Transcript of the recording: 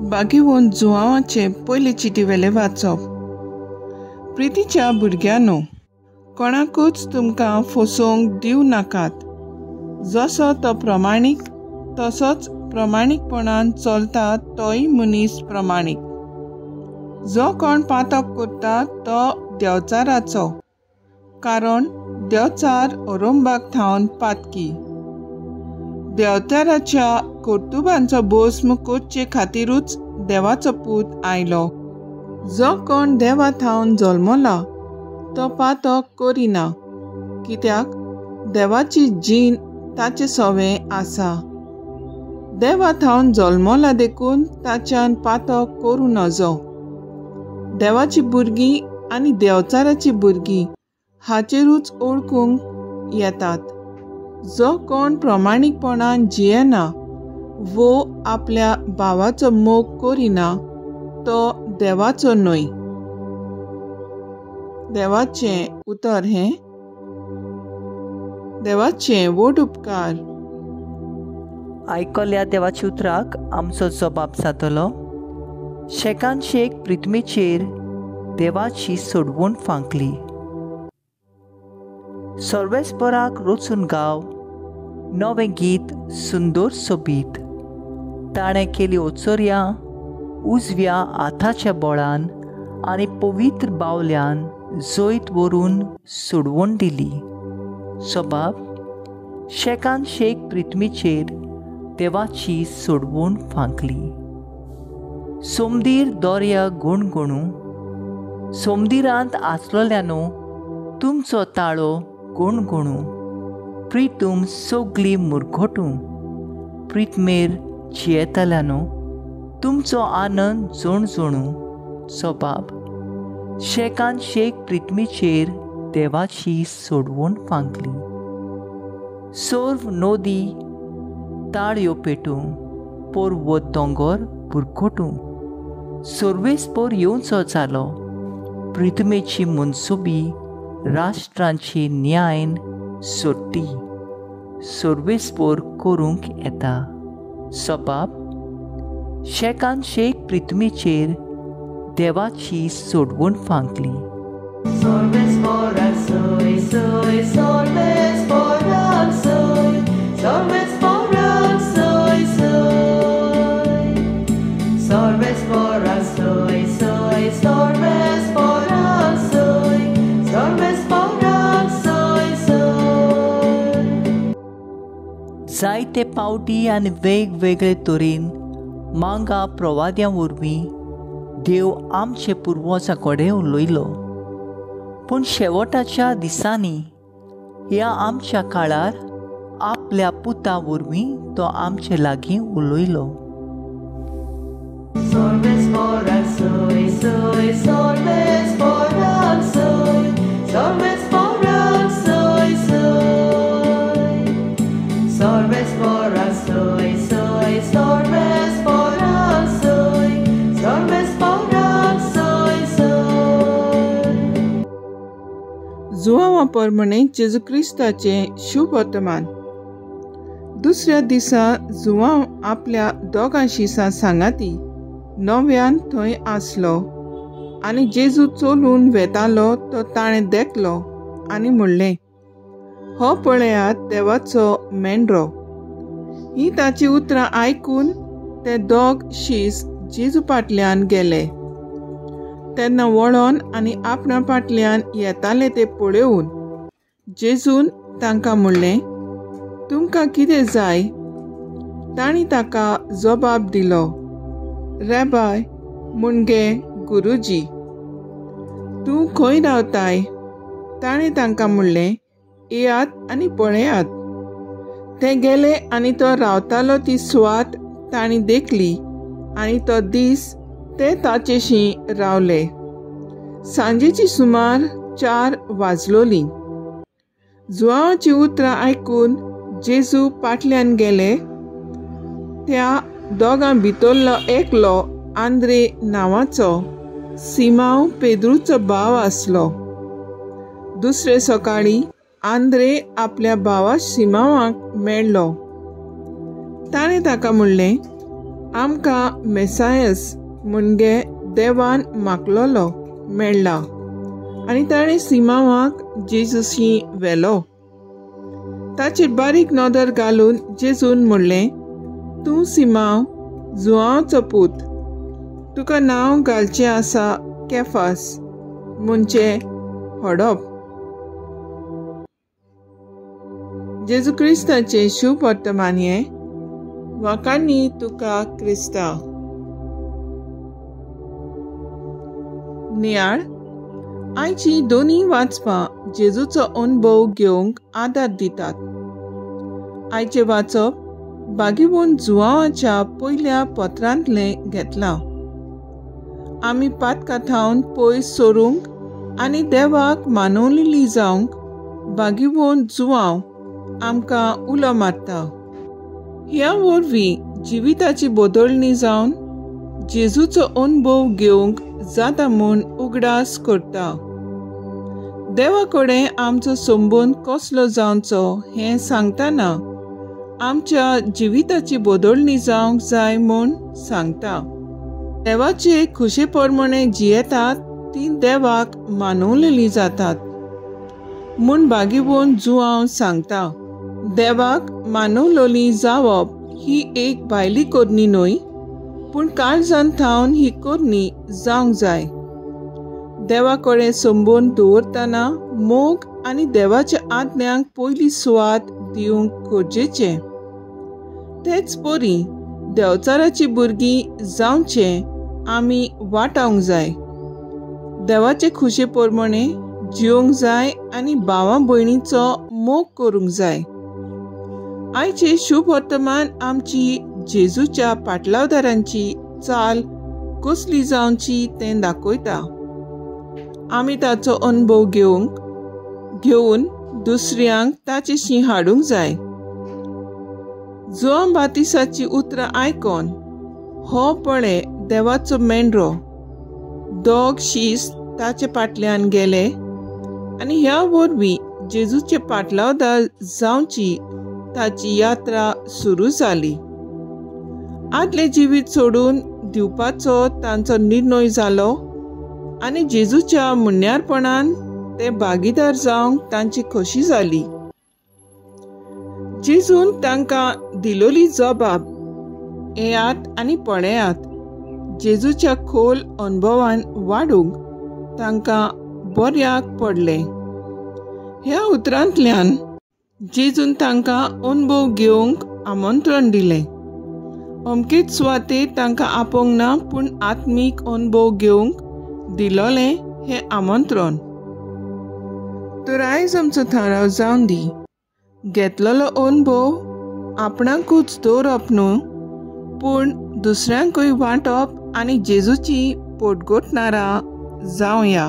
बागेवन जुआवाचे पयले चिटीवेले वाचप. प्रितीच्या भुरग्यांनो, कोणाकूच तुमकां फसोवंक दिव नाकात. जसो तो प्रमाणीक तसोच प्रमाणीकपणान चलता तोय मनीस प्रमाणीक. जो कोण पातक करता तो देवचाराचो, कारण देवचार अरोंबाक थावन पातकी. देवचाराच्या कर्तुबांचो भस्म करचे खातीरूच देवाचो पूत आयलो. जो कोण देवा थावन जल्मला तो पातक करिना, कित्याक देवाची जीण ताचे सवें आसा. देवा थावन जल्मला देखून ताच्यान पातक करूं नजो. देवाची भुरगीं आनी देवचाराची भुरगीं हाचेरूच ओळखूंक येतात. जो कोण प्रमाणीकपणान जियेना वो आपल्या भावाचो मोग करिना तो देवाचो न्हय. देवाचें उतर हें देवाचें व्हड उपकार. आयकल्या देवाच्या उतराक आमचो जबाब जातलो. शेकान शेक प्रिथमेचेर देवाची सोडवण फांकली. सर्वेस्पराक रचून गाव नवें गीत सुंदर सोबीत. ताणें केली ओचोऱ्यां उजव्या हाताच्या बोळान आनी पवित्र बावल्यान जैत व्हरून सोडवण दिली. सोबाब शेकान शेक प्रिथमेचेर देवाची सोडवण फांकली. सोमदीर दोर्या गुणगुणू. सोमदिरांत आसलोल्यानो तुमचो ताळो गुणगुणू. प्रितूम सोगली मुरघोटू. प्रितमेर जियेतल्यानो तुमचो आनंद जोणजोणू. सोबाब शेकान शेक प्रिथमेचेर देवाची सोडवण फांकली. सोर्व नोदी ताळयो पेटू. पोरवो दोंगर बुरखोटू. सोर्वेस्पोर येवचो जालो. प्रिथमेची मनसुबी राष्ट्रांची न्यायन सोडटी. सोर्वेस्पोर करूंक येता. सोबाब शेकान शेक प्रिथमेचेर देवाची सोडवण फांकली. जायते पावटी आनी वेगवेगळे तरेन मांगा प्रवाद्यां वरवीं देव आमचे पुर्वजां कडेन उलयलो. पूण शेवटाच्या दिसांनी ह्या आमच्या काळार आपल्या पुता वरवीं तो आमचे लागीं उलयलो. जुआवा परमणे जेजू क्रिस्ताचें शुभ वर्तमान. दुसऱ्या दिसा जुआंव आपल्या दोगांशी सांगाती नव्यान थंय आसलो आनी जेजू चलून वेतालो तो ताणें देखलो आनी म्हणलें, हो पळयात देवाचो मेंढरो. ही ताची उतरां आयकून ते दोग शीस जेजू फाटल्यान गेले. तेन्ना वळोन आनी आपणा फाटल्यान येताले ते पळोवन जेजून तांकां म्हणलें, तुमकां कितें जाय? तांणी ताका जबाब दिलो, रेबाय मुणगे गुरुजी, तूं खंय रावताय? ताणें तांकां म्हणलें, येयात आनी पळयात. ते गेले आनी तो रावतालो ती सुवात तांणी देखली आनी तो दीस ते ताचेशी रावले. सांजेची सुमार 4 वाजलोलीं. जुआवाची उतरां आयकून जेजू फाटल्यान गेले. त्या दोगां भितरलो एकलो आंद्रे नांवाचो सिमांव पेद्रूचो भाव आसलो. दुसरे सकाळीं आंद्रे आपल्या भावा सिमांवाक मेळ्ळो. ताणें ताका म्हणलें, आमकां मेसायस मुणगे देवान मागलोलो मेळ्ळा आनी ताणें सिमावाक जेजूशी व्हेलो. ताचेर बारीक नदर घालून जेजून म्हणलें, तूं सिमाव जुआंवचो पूत, तुका नांव घालचें आसा केफास, म्हणजे हडप. जेजू क्रिस्ताचें शुभ वर्तमान हें. वाकांनी तुका क्रिस्तांव. नियाळ. आयची दोनी वाचपां जेजूचो अनुभव घेवंक आदार दितात. आयचे वाचप बागीवून जुआंवाच्या पयल्या पत्रांतलें घेतलां. आमी पातकाथावन पयस सोरूंक आनी देवाक मानवलेली जावंक बागीवून जुआंव आमकां उलो मारता. ह्या वरवीं जिविताची बदलणी जावन जेजूचो अनुभव घेवंक जाता म्हूण उगडास करता. देवा कडेन आमचो संबंद कसलो जावचो हें सांगतना आमच्या जिविताची बदलणी जावंक जाय म्हूण सांगता. देवाचे खुशे प्रमाणे जियेतात ती देवाक मानवलेली जातात म्हूण बागीवून जुआंव सांगता. देवाक मानवलोली जावप ही एक भायली कोरणी न्हय, पूण काळजांत थावन ही कोरणी जावंक जाय. देवा कडेन संबंद दवरतना मोग आनी देवाच्या आज्ञांक पयली सुवात दिवंक गरजेचें. तेच परी देवचाराची भुरगीं जावचें आमी वाटावंक जाय. देवाचे खुशे प्रमाणे जिवंक जाय आनी भावां भयणीचो मोग करूंक जाय. आयचे शुभ वर्तमान आमची जेजूच्या पाटलावदारांची चाल कसली जावची तें दाखयता. आमी ताचो अनुभव घेवन दुसऱ्यांक ताचेशी हाडूंक जाय. जुआंव बातिसाची उतरां आयकोन हो पळय देवाचो मेंढरो, दोग शीस ताचे फाटल्यान गेले आनी ह्या वरवीं जेजूचे पाटलावदार जावची ताची यात्रा सुरू जाली. आदले जिवीत सोडून दिवपाचो तांचो निर्णय जालो आनी जेजूच्या मुन्यारपणान ते भागीदार जावंक तांची खोशी जाली. जेजून तांकां दिलोली जबाब येयात आनी पळयात. जेजूच्या खोल अनुभवान वाडूंक तांकां बऱ्याक पडलें. ह्या उतरांतल्यान जेजून तांकां अनुभव घेवंक आमंत्रण दिलें. अमकेच सुवातेर तांकां आपोवंक ना, पूण आत्मीक अनुभव घेवंक दिलोलें हें आमंत्रण. तर आयज आमचो थाराव जावन दी. घेतलेलो अनुभव आपणाकूच दवरप न्हू, पूण दुसऱ्यांकूय वांटप आनी जेजूची पोटगोटणारां जावया.